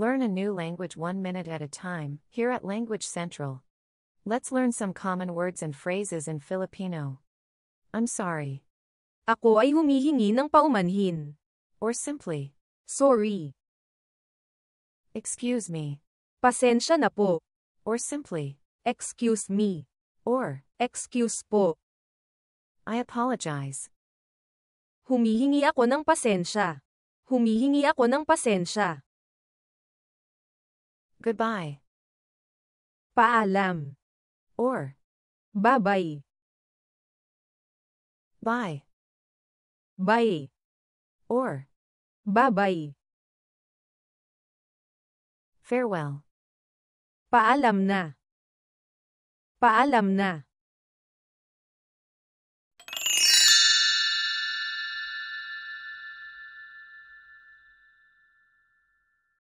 Learn a new language 1 minute at a time, here at Language Central. Let's learn some common words and phrases in Filipino. I'm sorry. Ako ay humihingi ng paumanhin. Or simply, Sorry. excuse me. Pasensya na po. Or simply, Excuse me. or, Excuse po. I apologize. Humihingi ako ng pasensya. Humihingi ako ng pasensya. Goodbye. Paalam. Or, Bye-bye. bye. Bye. Or, Bye-bye. farewell. Paalam na. Paalam na.